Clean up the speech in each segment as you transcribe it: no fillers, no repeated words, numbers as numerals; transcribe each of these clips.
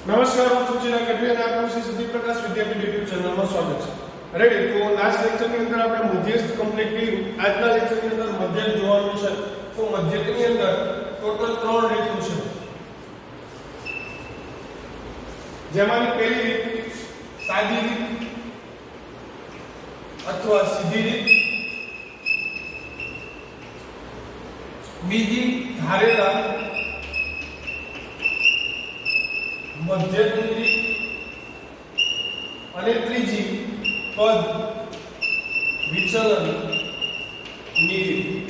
નમસ્કાર, હું સુચિરા ગઢવી અને આપનું શ્રી સિદ્ધિ પ્રકાશ વિદ્યાપીઠ યુટ્યુબ ચેનલમાં સ્વાગત છે. રેડી, તો લાસ્ટ લેક્ચરની અંદર આપણે મધ્યસ્થ કમ્પ્લીટ કર્યું. આજના લેક્ચરની અંદર મધ્યક જોવાનું છે. તો મધ્યકની અંદર ટોટલ 3 રીતો છે, જેમાંની પહેલી રીત સાદી રીત અથવા સીધી રીત, બીજી ધારેલા મધ્યકની રીત અને ત્રીજી પદ વિચલન ની રીત.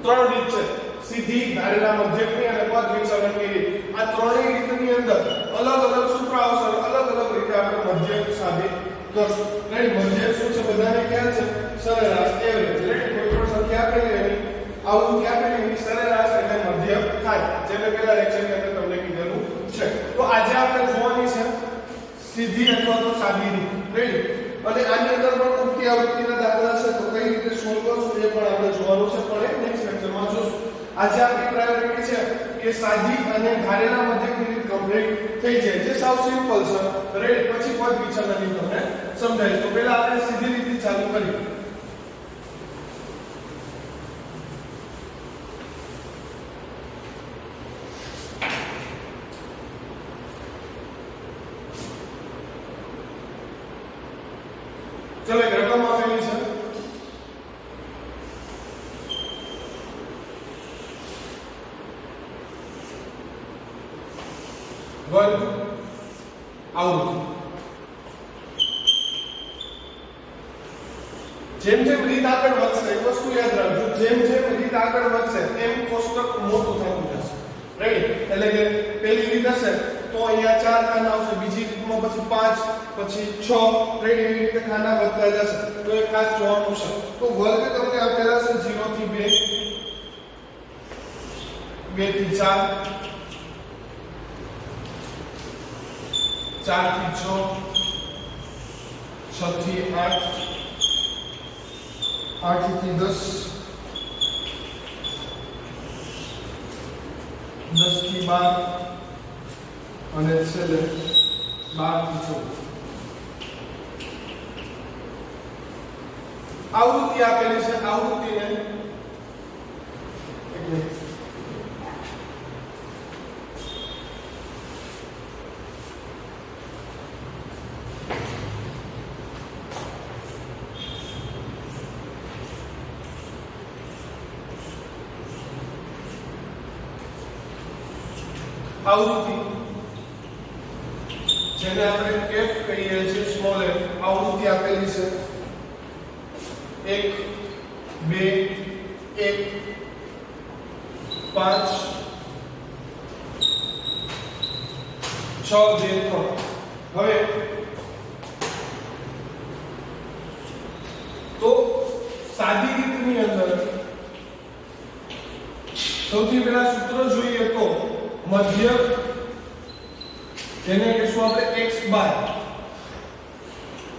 3 રીત છે, સીધી, ધારેલા, મધ્યકની અને પદ વિચલનની રીત. આ ત્રણેય રીતની અંદર અલગ અલગ સૂત્ર આવશે, અલગ અલગ રીતે આપણે મધ્યક સાબિત કરશું. રેડી, મધ્યક શું છે બધાને ખ્યાલ છે? સરેરાશ, એવરેજ. રેડી, કોઈ પણ સંખ્યા આપેલી એની આવૃત્તિ આપેલી એની સરેરાશ એટલે મધ્યક થાય, જે મેં પહેલા લેક્ચરની અંદર તમને કીધેલું છે. તો આજે આપણે જોવાની છે સીધી અથવા તો સાદી રીત. રેડી, અને આની અંદર પણ ઉક્તિ આવૃત્તિના દાખલા છે, તો કઈ રીતે સોલ્વ કરશું એ પણ આપણે જોવાનું છે, પણ એ નેક્સ્ટ લેક્ચરમાં જોશું. આજે આપણી પ્રાયોરિટી છે કે સાદી અને ધારેલા મધ્યકની રીત કમ્પ્લીટ થઈ જાય, જે સાવ સિમ્પલ છે. રેડી, પછી પદ વિચલનની તમને સમજાવીશ. તો પહેલા આપણે સીધી રીતથી ચાલુ કરીએ. ચલો, એક રકમ આપેલી છે, વર્ગ આવૃત્તિ. જેમ જેમ રીત આગળ વધશે, એક વસ્તુ યાદ રાખજો, જેમ જેમ રીત આગળ વધશે તેમ કોષ્ટક મોટું થતું જશે. રેડી, એટલે કે પહેલી રીત હશે તો અહીંયા 4 ખાના આવશે, બીજી રીતમાં પછી 5, પછી 6. રેડી, એવી રીતે ખાના વધતા જશે. તો એ ખાસ જોવાનું છે. તો વર્ગ તમને આપેલા છે 0 થી 2, 2 થી 4, 4 થી 6, 6 થી 8, 8 થી 10, 10 થી 12 અને છેલ્લે 12 થી 14. આવૃત્તિ આપેલી છે, આવૃત્તિને આવૃત્તિ જેને આપણે f કહીએ છીએ, સ્મોલ f. આવૃત્તિ આપેલી છે 1 2 1 5 6 2 3. હવે તો સાદી રીતની અંદર સૌથી પહેલા સૂત્ર જોઈએ તો મધ્યક, જેને કહેશું આપણે x બાર.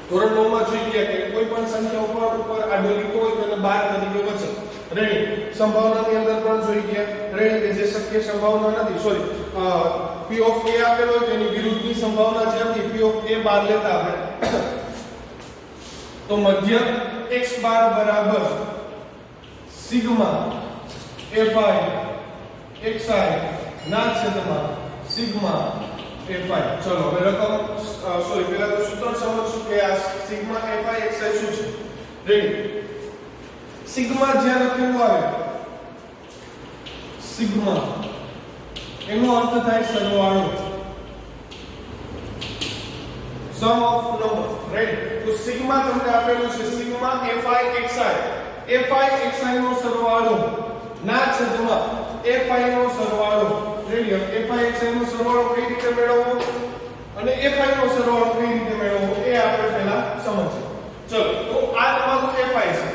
ધોરણ 9 માં જોઈ ગયા કે કોઈ પણ સંખ્યા ઉપર આડો લીટો હોય તો એને 12 તરીકે વચે. રેડી, સંભાવનાની અંદર પણ જોઈ ગયા. રેડી, કે જે શક્ય સંભાવના નથી, સોરી, p ઓફ a આપેલો હોય તેની વિરુદ્ધની સંભાવના છે, p ઓફ a 12 લેતા આપણે. તો મધ્યક x બાર બરાબર સિગ્મા fi xi ના છેદમાં સિગ્મા fi. ચલો હવે રકમ, સોરી, પહેલા તો સૂત્ર સમજશું કે આ સિગ્મા fi xi શું છે. રેડી, સિગ્મા જ્યાં લખેલું આવે, સિગ્મા એનો અર્થ થાય સરવાળો, સમ ઓફ નંબર. રેડી, તો સિગ્મા તમને આપેલું છે, સિગ્મા fi xi નો સરવાળો ના છેદમાં fi નો સરવાળો. રેડી, fi xi નો સરવાળો કઈ રીતે મેળવવો અને fi નો સરવાળો કઈ રીતે મેળવવો એ આપણે પહેલા સમજીએ. ચલો, તો આ તમારું fi છે.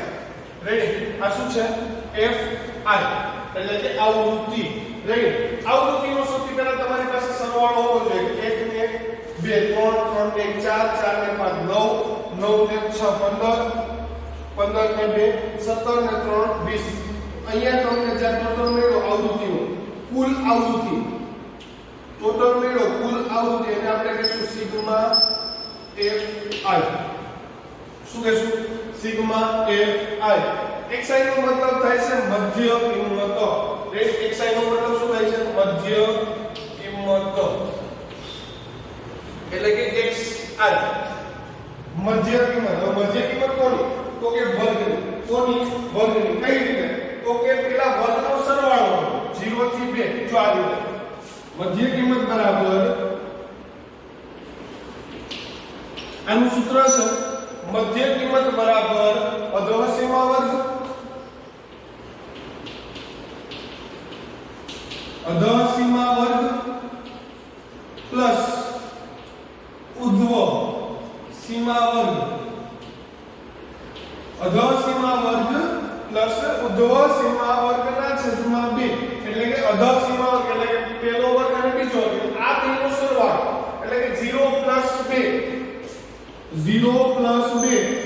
રેડી, આ શું છે? fi એટલે કે આવૃત્તિ. રેડી, આવૃત્તિનો સૌથી પહેલા તમારી પાસે સરવાળો હોવો જોઈએ. 1 ને 2 3 3 ને 4 4 ને 5 9 9 ને 6 15 15 ને 2 17 ને 3 20. અહીંયા તમને જે ટોટલ મળ્યો આવૃત્તિનો કુલ આવૃત્તિ ટોટલ મેળો કુલ આવૃત્તિ એને આપણે કહીશું સિગ્મા fi. શું કહીશું? Sigma fi. xi નો મતલબ થાય છે મધ્ય કિંમત. રાઈટ, xi નો મતલબ શું થાય છે? મધ્ય કિંમત. એટલે કે xi મધ્ય કિંમત. હવે મધ્ય કિંમત કોની? તો કે વર્ગની. કોની? વર્ગની. કઈ રીતે? તો કે પેલા વર્ગનો સરવાળો 0 થી 2. જો આ રીતે મધ્ય કિંમત બરાબર આનું સૂત્ર છે મધ્ય કિંમત બરાબર અધોહ સીમા વર્ગ પ્લસ ઉધ્વ સીમા વર્ગ. અધોહ સીમા વર્ગ પ્લસ ઉધ્વ સીમા વર્ગના છેદમાં 2. એટલે કે અધોહ સીમા વર્ગ એટલે કે પહેલો વર્ગ અને બીજો વર્ગ આ બેનો સરવાળો એટલે કે 0 પ્લસ 2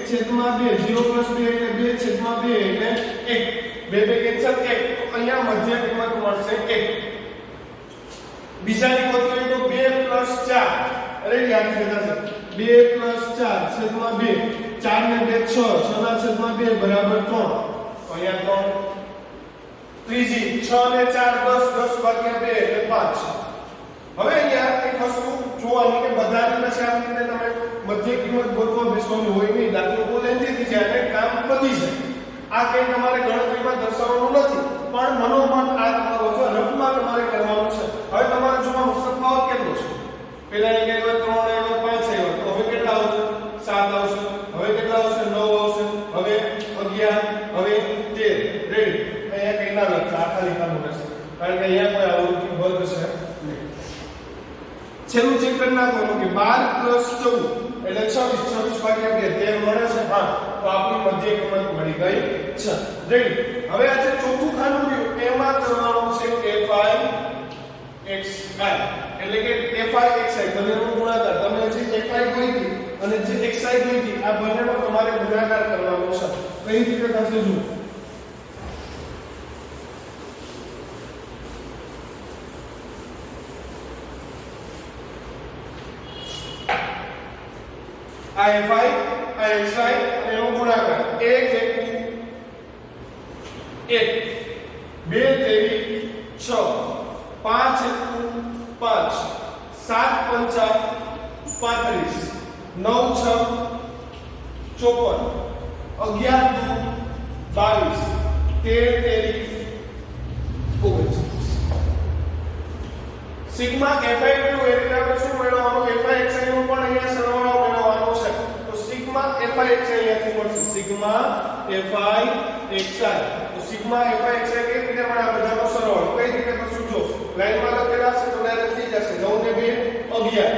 છેદમાં 2 0 પ્લસ 2 એટલે 2 છેદમાં 2 એટલે 1 2 કેન્સલ 1. તો અહીંયા મધ્ય કિંમત મળશે 1. બીજાની ગોતવી તો 2 પ્લસ 4 અરે યાદ થતા છે 2 પ્લસ 4 છેદમાં 2 4 ને 2 6 6 ના છેદમાં 2 બરાબર 3. તો અહીંયા 3 ત્રીજી 6 ને 4 10 10 ભાગ્યા 2 એટલે 5. હવે અહીંયા એક વસ્તુ જોવાની કે બધાની પાસે આ રીતે તમે મધ્ય કિંમત ગોતવા બેસવાનું હોય નહીં. દાખલો બહુ લેન્થી થઈ જાય અને કામ પતી જાય. આ કઈ તમારે ગણતરીમાં દર્શાવવાનું નથી પણ મનોમન આ તમારો છે રફમાં તમારે કરવાનું છે. હવે તમારે જોવાનું તફાવત કેટલો છે. પહેલા એક આવ્યો 3 આવ્યો 5 આવ્યો તો હવે કેટલા આવશે? 7 આવશે. હવે કેટલા આવશે? 9 આવશે. હવે 11 હવે 13. રેડી. અહીંયા કઈ ના લખતા આ ખાલી કામ રહેશે કારણ કે અહીંયા કોઈ આવૃત્તિ વર્ગ છે નહીં. છેલ્લું ચેક કરી નાખવાનું કે 12 + 14 એટલે 26 ભાગ્યા 2 13 મળે છે. હા, તો આપણી મધ્ય કિંમત મળી ગઈ છે. રેડી. હવે આ જે ચોથું ખાનું રહ્યું એમાં કરવાનું છે fi xi એટલે કે fi xi બંનેનો ગુણાકાર. તમે જે fi ગોઈતી અને જે xi ગોઈતી આ બંનેનો તમારે ગુણાકાર કરવાનો છે. કઈ રીતે થશે જુઓ. આ fi આ xi અને એનો ગુણાકાર 1 1 2 તેરી 6 5 5 7 5 35 9 6 54 11 22 13 તેરી 29. સિગ્મા fi નું એટલે આપણે શું મેળવવાનું? fi xi નું પણ અહીંયા સરવાળો મેળવવાનો છે. તો સિગ્મા fi xi અહીંયાથી મળશે. Sigma fi xi. તો સિગ્મા fi xi કેવી રીતે મળે? આ બધાનો સરવાળો કઈ રીતે કરશું? જો લાઈનમાં લખેલા છે તો ડાયરેક્ટ થઈ જશે. 9 ને 2 11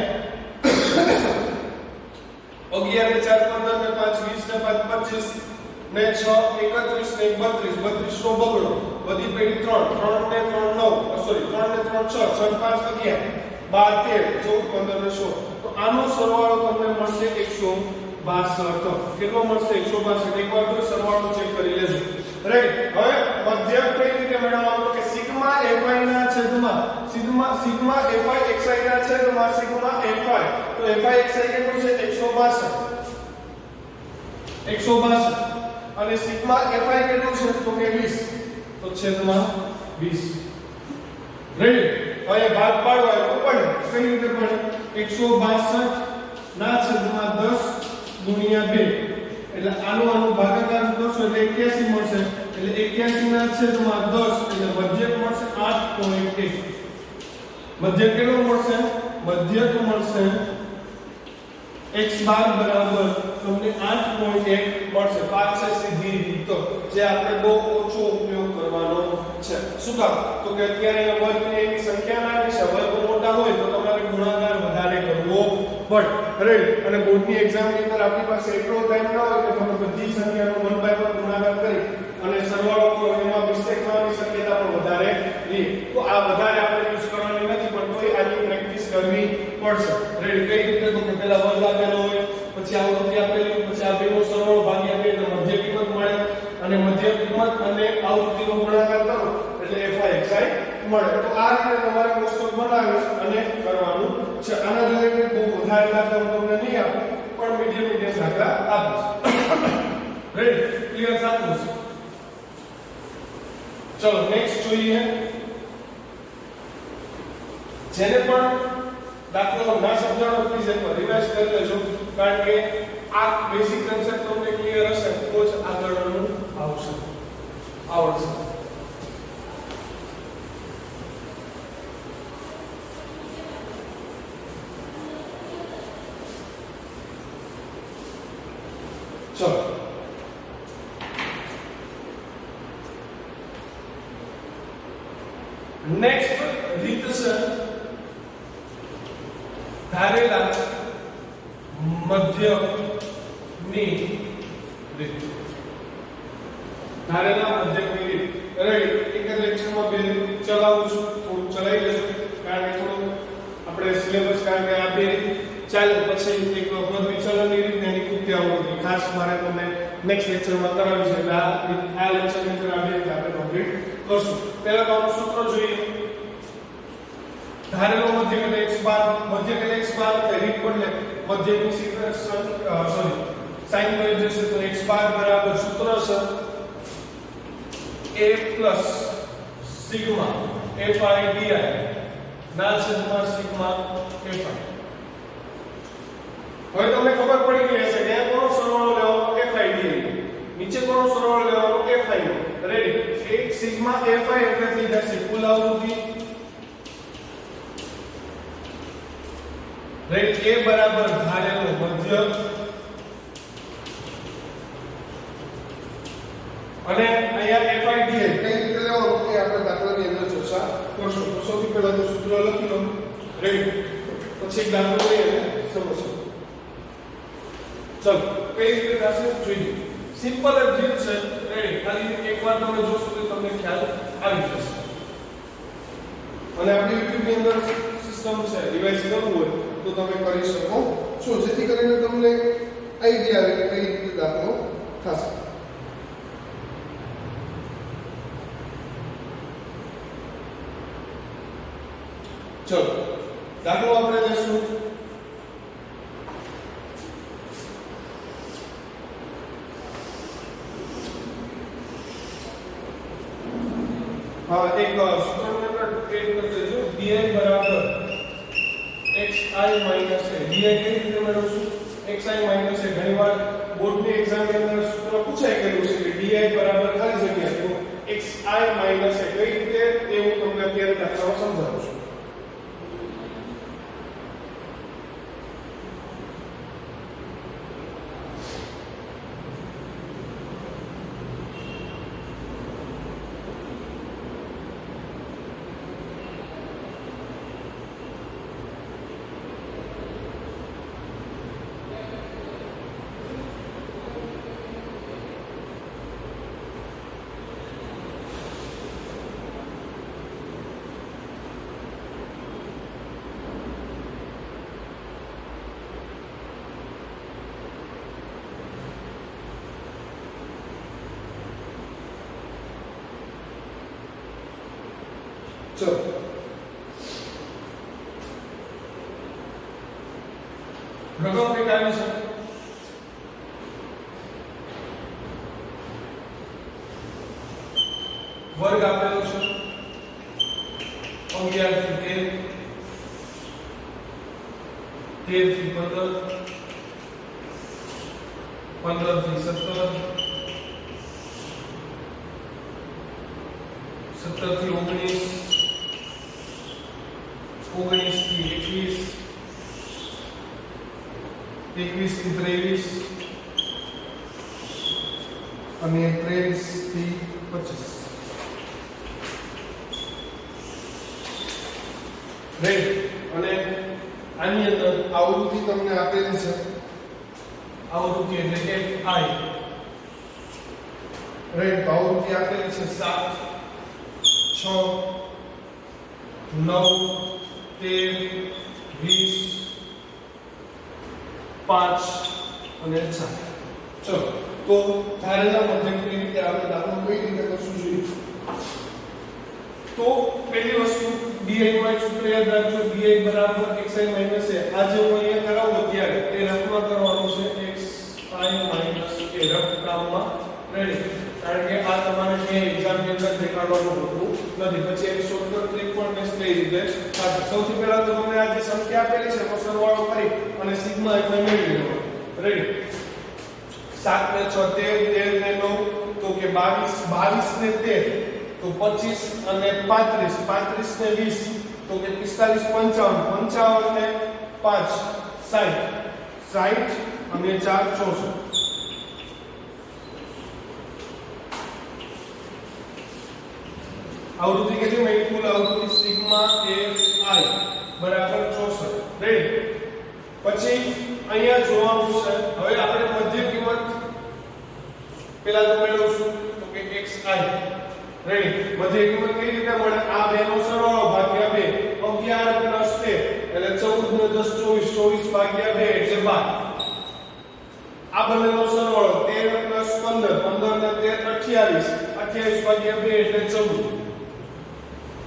11 ને 4 15 ને 5 20 ને 5 25 ને 6 31 ને 32 32 નો બગડો બધી પેઢી 3 3 ને 3 9 સોરી 3 ને 3 6 6 5 11 12 13 14 15 ને 16. તો આનો સરવાળો તમને મળશે 162. કેટલો મળશે? 162. એકવાર તો સરવાળો ચેક કરી લેજો. રાઈટ. હવે મધ્યક કઈ રીતે મેળવવાનું? કે સિગ્મા fi ના છેદમાં સિગ્મા fi xi ના છેદમાં સિગ્મા fi. તો fi xi કેટલું છે? 162 અને સિગ્મા fi કેટલું છે? તો કે 20. તો છેદમાં 20. રેડી. હવે ભાગ પાડવા તો પડે. કઈ રીતે પડે? 162 ના છેદમાં 10 ગુણ્યા 2 એટલે આનો ભાગાકાર કરશો એટલે 81 મળશે. એટલે 81 ના છેદમાં 10 એટલે મધ્યક મળશે 8.1. મધ્યક કેટલો મળશે? મધ્યક મળશે x બાર બરાબર તમને 8.1 મળશે. પાંચ છે સીધી રીત જે આપણે બહુ ઓછો ઉપયોગ કરવાનો છે. શું કામ? તો કે અત્યારે વર્ગની એની સંખ્યા નાની છે. વર્ગ મોટા હોય તો તમારે ગુણાકાર વધારે કરવો પડે. રાઈટ. અને બોર્ડની એક્ઝામની અંદર આપણી પાસે એટલો ટાઈમ ન હોય કે તમે બધી સંખ્યાનો 1 બાય 1 ગુણાકાર કરી અને સરવાળો કરો. એમાં મિસ્ટેક થવાની શક્યતા પણ વધારે રહે. તો આ વધારે આપણે યુઝ કરવાની નથી પણ તોય આની પ્રેક્ટિસ કરવી પડશે. રેડી. કઈ રીતે? તો કે પહેલા વર્ગ આપેલો હોય પછી આવૃત્તિ આપેલી પછી આ બેનો સરવાળો ભાગ્યા 2 એટલે મધ્ય કિંમત મળે અને મધ્ય કિંમત અને આવૃત્તિનો ગુણાકાર કરો એટલે fi xi મળે. તો આ રીતે તમારે કોષ્ટક બનાવી અને કરવાનું છે. આના રિલેટેડ બહુ વધારે દાખલા હું તમને નહીં આપું, પણ મીડિયમ દાખલા આપીશ. રેડી? ક્લિયર થાતું છે? ચલો નેક્સ્ટ જોઈએ. જેને પણ દાખલો ના સમજાણો પ્લીઝ એકવાર રિવાઇઝ કરી લેજો, કારણ કે આ બેઝિક કન્સેપ્ટ તમને ક્લિયર હશે તો જ આગળનું આવડશે. ચલો નેક્સ્ટ રીત છે ધારેલા મધ્યકની રીત. ધારેલા મધ્યકની રીત. રાઈટ? એક જ લેક્ચરમાં બે રીત ચલાવું છું, થોડું ચલાવી લેજો, કારણ કે થોડું આપણે સિલેબસ, કારણ કે આ બે ચાલે પછી એક પદ વિચલનની રીત એની કૃતિ આવડતી ખાસ મારે તમને નેક્સ્ટ લેક્ચરમાં કરાવી છે. એટલે આ લેક્ચરની અંદર આ બે રીતે આપણે કમ્પ્લીટ કરશું. પહેલા તો આપણું સૂત્ર જોઈએ. ધારેલો મધ્યક એટલે x બાર, મધ્યક એટલે x બાર, રીત બદલે મધ્યકની સાઈન કરી જશે તો x બાર બરાબર સૂત્ર છે a plus sigma fi di ના છેદમાં સિગ્મા fi. હવે તમને ખબર પડી ગઈ હશે કે કોનો સરવાળો લેવાનો fi di, નીચે કોનો સરવાળો લેવાનો fi નો. રેડી? એક સિગ્મા fi એટલે થઈ જશે કુલ આવૃત્તિ. રેડ? a બરાબર ધારેલો મધ્યક અને અહીંયા fi di કઈ રીતે લેવાનું એ આપણે દાખલાની અંદર ચર્ચા કરશું. તો સૌથી પહેલા તો સૂત્ર લખી લો. રેડી? પછી એક દાખલો લઈને સમજશું. ચલો કઈ રીતે થશે જોઈએ. સિમ્પલ જ રીત છે. રેડી? ખાલી એકવાર તમે જોશો તો તમને ખ્યાલ આવી જશે. અને આપણી YouTube ની અંદર સિસ્ટમ છે, રિવાઇઝ કરવું હોય તો તમે કરી શકો છો, જેથી કરીને તમને આઈડિયા આવે કે કઈ રીતે દાખલો થશે. ચલો દાખલો આપણે લેશું. હા, એક સૂત્રની અંદર એડ કરી દેજો. di બરાબર xi માઈનસ a. di કઈ રીતે મેળવશું? xi minus a. ઘણીવાર બોર્ડની એક્ઝામની અંદર સૂત્ર પૂછાઈ ગયું છે કે di બરાબર ખાલી જગ્યા તો xi માઈનસ a. કઈ રીતે તે હું તમને અત્યારે દાખલામાં સમજાવું છું. ચલો રકમ કઈ આવી છે? વર્ગ આપેલો છે 11 થી 13 થી 15 15 થી 17 17 થી 19 19 થી 21 21 થી 23 અને 23 થી 25. રાઈટ? અને આની અંદર આવૃત્તિ તમને આપેલી છે. આવૃત્તિ એટલે કે fi. રાઈટ? આવૃત્તિ આપેલી છે 7 6 9 13 20 5 અને 7. ચલો તો ધારેલા મધ્યકની રીતે આપણે દાખલો કઈ રીતે કરશું જોઈએ. તો પહેલી વસ્તુ di નું સૂત્ર યાદ રાખજો, di બરાબર xi માઈનસ a. આ જે હું અહીંયા કરાવું અત્યારે એ રફમાં કરવાનું છે, xi માઈનસ a રફ કામમાં રેડી. કારણ કે આ તમારે જે એક્ઝામ ની અંદર દેખાડવાનું હોતું નથી. પછી એક શોર્ટકટ ટ્રીક પણ મેં કઈ રીતે થાય. સૌથી પહેલા તો તમને આ જે સંખ્યા આપેલી છે એનો સરવાળો કરી અને સિગ્મા એટલે મેળવી લેવાનો. રેડી. 7 ને 6 13, 13 ને 9 તો કે 22, 22 ને 13 તો 25 અને 35, 35 ને 20 તો કે 45, 55, 55 ને 5 60, 60 અને 4 64. आवृत्ति કેટલી મળી? કુલ આવૃત્તિ સિગ્મા fi બરાબર 64. રેડી. પછી અહીંયા જોવાનું છે હવે આપણે મધ્ય કિંમત પેલા તો મેળવશું તો કે xi. રેડી. મધ્ય કિંમત કઈ રીતે મળે? આ બેનો સરવાળો ભાગ્યા 2 11 પ્લસ 13 એટલે 14 ને 10 24, 24 ભાગ્યા 2 એટલે 12. આ બંનેનો સરવાળો 13 પ્લસ 15, 15 ને 13 28, 28 ભાગ્યા 2 એટલે 14.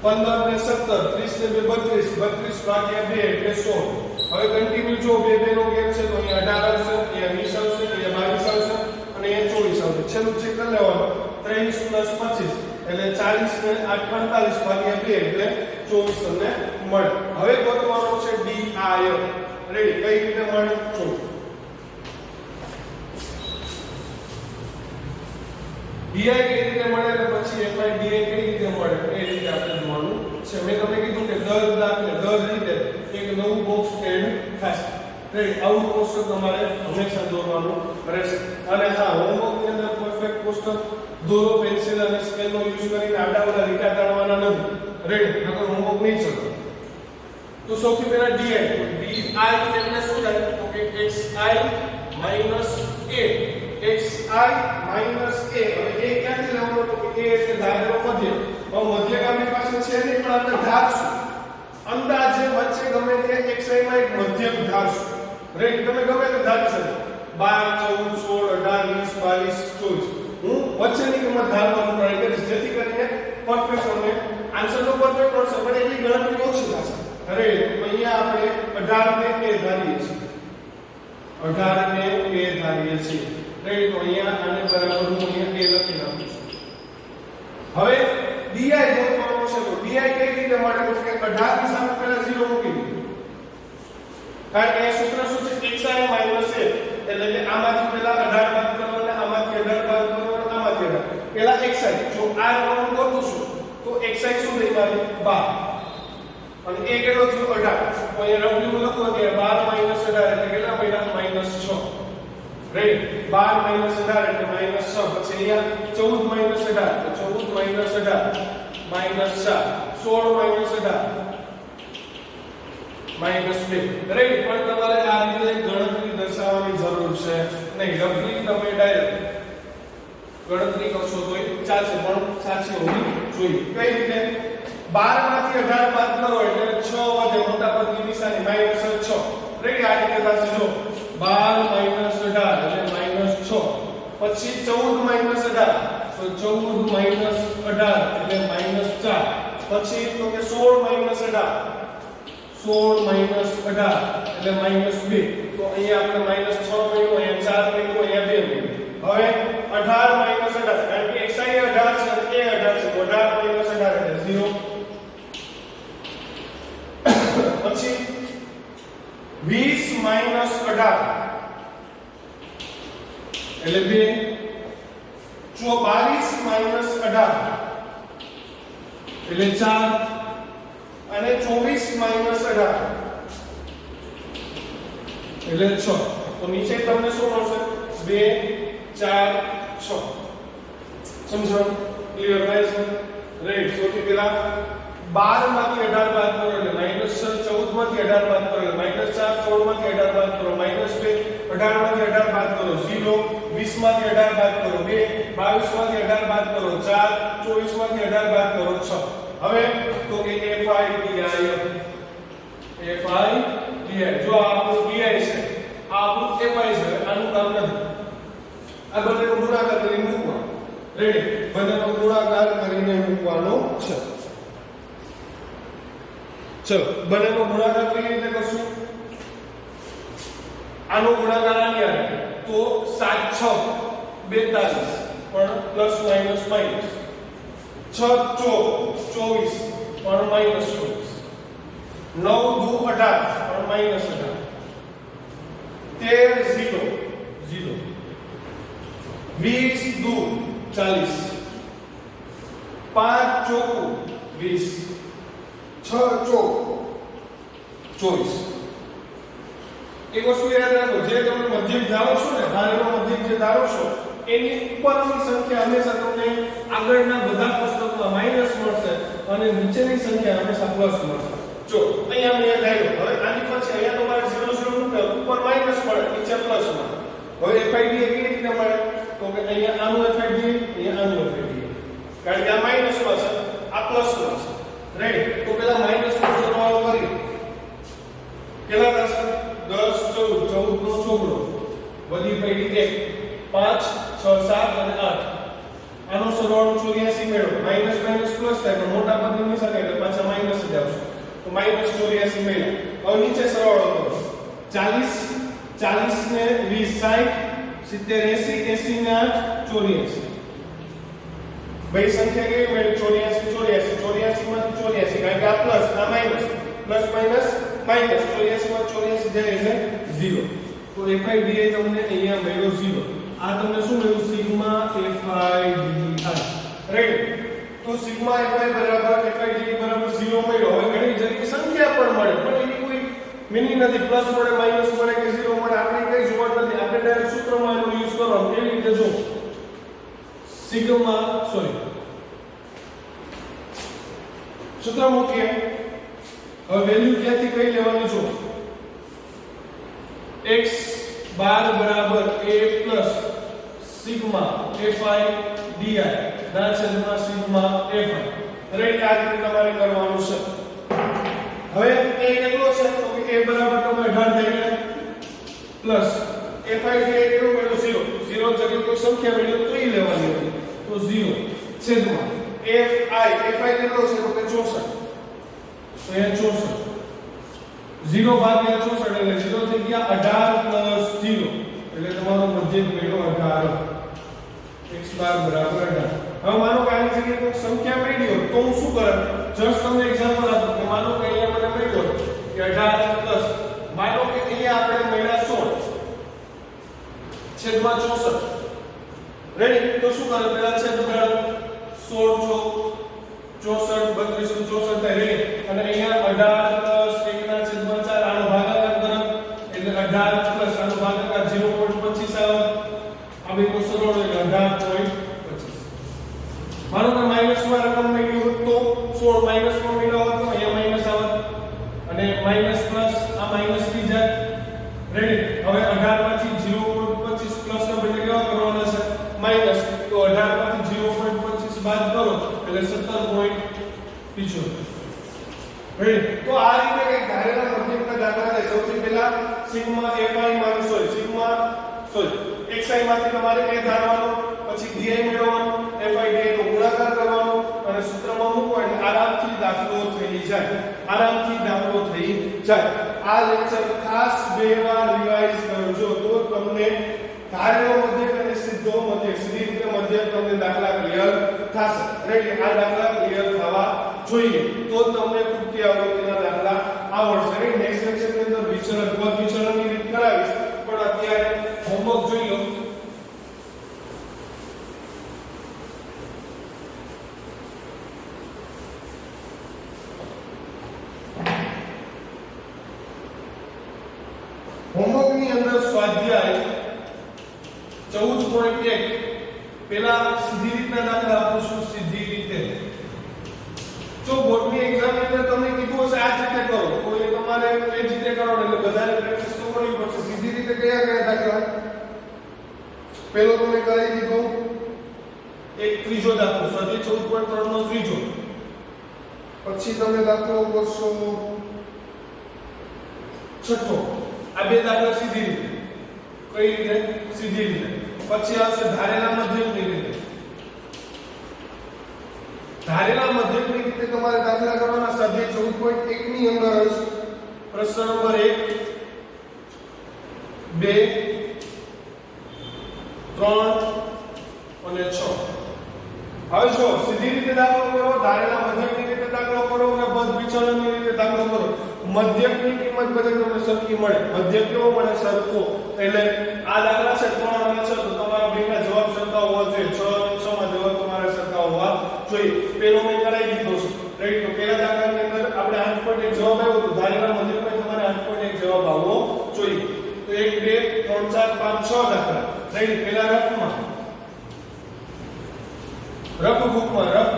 15 ને 17, 30 ને 32, 32 ભાગ્યા 2 એટલે 16. હવે કન્ટિન્યુ જો બે નો ગેપ છે તો અહીંયા 18 આવશે, અહીંયા 20 આવશે, અહીંયા 22 આવશે અને અહીંયા 24 આવશે. છેલ્લું ચેક કરી લેવાનું 23 પ્લસ 25 એટલે 40 ને 8 45 ભાગ્યા 2 એટલે 24 તમને મળે. હવે ગોતવાનું છે di. રેડી. કઈ રીતે મળે? જો di કઈ રીતે મળે અને પછી fi di કઈ રીતે મળે એ રીતે આપણે જોવાનું છે. મેં તમને કીધું કે દર દાખલે દર રીતે એક નવું બોક્સ એડ થશે. રેડી. આવું કોષ્ટક તમારે હંમેશા દોરવાનું રહેશે. અને હા, હોમવર્ક ની અંદર પરફેક્ટ કોષ્ટક દોરો, પેન્સિલ અને સ્કેલ નો યુઝ કરીને આડાવાળા લીટા કાઢવાના નથી. રેડી. નકર હોમવર્ક નહીં ચલો. તો સૌથી પહેલા di એટલે શું થાય તો કે xi minus a. xi minus a. હવે a ક્યાંથી લેવાનો તો કે a એટલે ધારેલો મધ્ય. હવે મધ્યગામી પાસે છે નહીં પણ આપણે ધારશું. અંદાજે વચ્ચે ગમે તે xi માં એક મધ્યક ધારશું. રેડી. તમે ગમે તે ધારી શકો. 12 14 16 18 20 22 24. હું વચ્ચેની કિંમત ધારવાનું ટ્રાય કરીશ જેથી કરીને પરફેક્ટ મને આન્સર તો પરફેક્ટ મળશે પણ એટલી ગણતરી ઓછી થશે. અરે અહીંયા આપણે 18 ને a ધારીએ છીએ. 18 ને a ધારીએ છીએ. રેડી. તો અહીંયા આને બરાબર હું અહીંયા a લખી નાખું છું. હવે di ગોતવાનો છે તો di કઈ રીતે મળે તો કે 18 ની સામે પહેલા 0 મૂકી દો. કારણ કે સૂત્ર શું છે? xi minus a. એટલે કે આમાંથી પહેલા 18 બાદ કરો અને આમાંથી 18 બાદ કરો અને આમાંથી 18. પહેલા xi જો આ રકમ ગોતું છું તો xi શું થઈ મારી 12 અને a કેટલો થયો 18. તો અહીંયા રફલી લખો કે 12 માઈનસ 18 એટલે કેટલા મળ્યા? માઈનસ 6. રેડી. 12 માઈનસ 18 એટલે માઈનસ 6. પછી અહીંયા 14 માઈનસ 18 તો 14 minus 18 minus 4. 16 minus 18 minus 2. Ready. પણ તમારે આ રીતે ગણતરી દર્શાવવાની જરૂર છે નહીં. રફલી તમે ડાયરેક્ટ ગણતરી કરશો તોય ચાલશે પણ સાચી હોવી જોઈએ. કઈ રીતે? 12 માંથી 18 બાદ કરો એટલે 6 વધે. મોટા પદની નિશાની માઈનસ 6. રેડી. આ રીતે થશે જો 12 માઈનસ 18 એટલે માઈનસ 6. પછી 14 માઈનસ 18 તો 14 માઈનસ 18 એટલે માઈનસ 4. પછી તો કે 16 માઈનસ 18 16 માઈનસ 18 એટલે માઈનસ 2. તો અહીંયા આપણે માઈનસ 6 મળ્યું, અહીંયા 4 મળ્યું, અહીંયા 2 મળ્યું. હવે 18 માઈનસ 18 કારણ કે xi 18 છે અને a 18 છે તો 18 માઈનસ 18 એટલે 0. પછી 20 માઈનસ 18 એટલે 2. 22 માઈનસ 18 એટલે 4 અને 24 માઈનસ 18 એટલે 6. તો નીચે તમને શું મળશે? 2 4 6. સમજો? ક્લિયર થાય છે? રાઈટ. સૌથી પહેલા 12 માંથી 18 બાદ કરો એટલે માઈનસ 6. 14 માંથી 18 બાદ કરો એટલે માઈનસ 4. 16 માંથી 18 બાદ કરો માઈનસ 2. 18 માંથી 18 બાદ કરો 0. 20 માંથી 18 બાદ કરો 2. 22 માંથી 18 બાદ કરો 4. 24 માંથી 18 બાદ કરો 6. હવે તો કે fi di જો આપણું di છે આ આપણું fi છે આનું કામ નથી. આ બંનેનો ગુણાકાર કરીને મૂકવાનો. રેડી. બંનેનો ગુણાકાર કરીને મૂકવાનો છે. ચલો બંનેનો ગુણાકાર કઈ રીતે કરશું? આનો ગુણાકાર આની આવે તો 7 6 42 પણ પ્લસ માઈનસ માઈનસ 6 24 પણ માઈનસ 24 9 2 18 પણ માઈનસ 18 13 0 0 20 2 40 5 ચોકુ 20 6 ચોક 24 એક વસ્તુ યાદ રાખો જે તમે મધ્યક ધારો છો ને ધારેલો મધ્યક જે ધારો છો એની ઉપરની સંખ્યા હંમેશા તમને આગળના બધા પુસ્તકમાં માઈનસ મળશે અને નીચેની સંખ્યા હંમેશા પ્લસ મળશે જો અહીંયા મેં ધાર્યું હવે આની પછી અહીંયા તમારે 0 0 મૂકે ઉપર માઈનસ મળે નીચે પ્લસ મળે હવે FID કેવી રીતે મળે તો કે અહીંયા આનું FID અહીંયા આનું FID કારણ કે આ માઈનસ માં છે આ પ્લસ માં છે રાઈટ તો પેલા માઈનસ નો સરવાળો કરી કેટલા થશે 10 14 14 નો ચોગડો વધી પડી 1 5 6 7 અને 8 આનો સરવાળો 84 મેળવો માઈનસ માઈનસ પ્લસ થાય તો મોટા પદની નિશાની એટલે પાછા માઈનસ જ આવશે તો માઈનસ 84 મેળવો હવે નીચે સરવાળો કરો 40 40 ને 20 60 70 80 80 ને 8 84 ભાઈ સંખ્યા કેવી મળી 84 84 માંથી 84 કારણ કે આ પ્લસ આ માઈનસ પ્લસ માઈનસ માઈનસ 84 માં 84 જાય એટલે 0 તો FID તમને અહીંયા મળ્યો 0 આ તમને શું મળ્યું સિગ્મા FID રાઈટ તો સિગ્મા FI બરાબર FID બરાબર 0 મળ્યો હવે ઘણી જગ્યાએ સંખ્યા પણ મળે પણ એની કોઈ મીનિંગ નથી પ્લસ મળે માઈનસ મળે કે 0 મળે આપણે કઈ જોવાનું નથી આપણે ડાયરેક્ટ સૂત્રમાં એનો યુઝ કરવાનો કેવી રીતે જો સિગ્મા સૂત્ર મૂકીએ હવે વેલ્યુ ક્યાંથી કઈ લેવાની જો x બાર બરાબર a plus sigma fi di ના છેદમાં સિગ્મા fi રાઈટ આ રીતે તમારે કરવાનું છે હવે a કેટલો છે તો કે a બરાબર તમે 18 થઈ ગયા પ્લસ fi di કેટલો મળ્યો 0 0 જગ્યાએ કોઈ સંખ્યા મળ્યો તો એ લેવાની હતી તો 0 છેદમાં fi કેટલો છે તો કે 64 તો એ 64 0 ભાગ્યા 64 એટલે 0 થઈ ગયા 18 0 એટલે તમારો મધ્યક મળ્યો 18 x બાર બરાબર 18 હવે માનો કે આની જગ્યાએ કોઈ સંખ્યા મળી હોય તો હું શું કરું જસ્ટ તમને એક્ઝામ્પલ આપું કે માનો કે અહીંયા મને મળ્યો કે 18 પ્લસ માનો કે અહીંયા આપણે મળ્યા 16 છેદમાં 64 રેડી તો શું કરે પહેલા છેદ ઉડાડો 16 64 32 થાય રેડી અને અહીંયા 18 પ્લસ 1 ના છેદમાં 4 આનો ભાગાકાર કરો એટલે 18 પ્લસ આનો ભાગાકાર 0.25 આવે આ બે કો સરળ એટલે 18.25 માનો કે માઈનસ માં રકમ મળી હોય તો 16 માઈનસ માં મળ્યો હોત તો અહીંયા માઈનસ આવે અને માઈનસ પ્લસ આ માઈનસ થી જાય રેડી હવે 18 માંથી 0.25 પ્લસ નો બદલે કેવા કરવાના છે માઈનસ તો 18 માંથી 0.25 બાદ કરો એટલે 17.75 રેડી તો આ રીતે એક ધારેલા મધ્યકના દાખલા થાય સૌથી પહેલા સિગ્મા fi માઈનસ હોય સિગ્મા xi માંથી તમારે a ધારવાનો પછી di મેળવવાનો fi di નો ગુણાકાર કરવાનો અને સૂત્રમાં મૂકવો એટલે આરામથી દાખલો થઈ જાય આ લેક્ચર ખાસ બે વાર રિવાઇઝ કરજો તો તમને ધારેલો મધ્યક અને સીધો મધ્યક સીધી રીતે મધ્યક તમને દાખલા ક્લિયર થશે રેડી આ દાખલા ક્લિયર થવા જોઈએ તો તમને કૃત્ય આવૃત્તિના દાખલા આવડશે રેડી નેક્સ્ટ લેક્ચરની અંદર વિચલન પદ વિચલનની રીત કરાવીશ પણ અત્યારે હોમવર્ક જોઈ લો હોમવર્કની અંદર સ્વાધ્યાય 14.1 પેલા સીધી રીતના દાખલા આપું છું સીધી રીતે જો બોર્ડની એક્ઝામ ની અંદર તમને કીધું હશે આ રીતે કરો તો એ તમારે એ જ રીતે કરવાનું એટલે બધાને પ્રેક્ટિસ તો કરવી પડશે સીધી રીતે કયા દાખલા પહેલો તમને કરાવી દીધો એક ત્રીજો દાખલો સ્વાધ્યાય 14.3 નો ત્રીજો પછી તમે દાખલો કરશો છઠ્ઠો આ બે દાખલા સીધી રીતે કઈ રીતે સીધી રીતે પછી આવશે ધારેલા મધ્યકની રીતે ધારેલા મધ્યકની રીતે તમારે દાખલા કરવાના સ્વાધ્યાય 14.1 ની અંદર હશે. પ્રશ્ન નંબર 1 2 3 અને 6. હવે જો સીધી રીતે દાખલો કરો, ધારેલા મધ્યકની રીતે દાખલો કરો અને પદ વિચલનની રીતે દાખલો કરો. મધ્યકની કિંમત બધે તમને સરખી મળે. મધ્યક કેવો મળે? સરખો. એટલે આ દાખલા છે 3 અને 6 તો તમારા બેના જવાબ સરખા હોવા જોઈએ. 6 અને 6 માં જવાબ તમારે સરખા હોવા જોઈએ. પેલો મેં કરાવી દીધો છે, રાઈટ? તો પહેલા દાખલાની અંદર આપણે 8.1 જવાબ આવ્યો તો ધારેલા મધ્યકમાં તમારે 8.1 જવાબ આવવો જોઈએ. તો 1 2 3 4 5 6 દાખલા, રાઈટ? પહેલા રફમાં રફ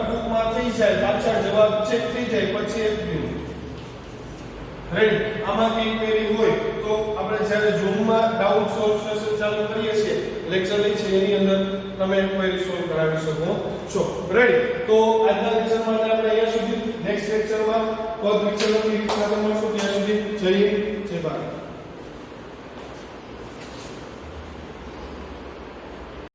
બુકમાં થઈ જાય, પાછળ જવાબ ચેક થઈ જાય, પછી એક બી, રાઈટ? આમાં કઈ ક્વેરી હોય તો આપણે જ્યારે ઝૂમમાં ડાઉટ સોલ્વ સેશન ચાલુ કરીએ છીએ, લેક્ચર લઈ છે એની અંદર તમે ક્વેરી સોલ્વ કરાવી શકો છો, રાઈટ? તો આજના લેક્ચરમાં આપણે અહીંયા સુધી, નેક્સ્ટ લેક્ચરમાં પદ વિચલનની રીતના તમને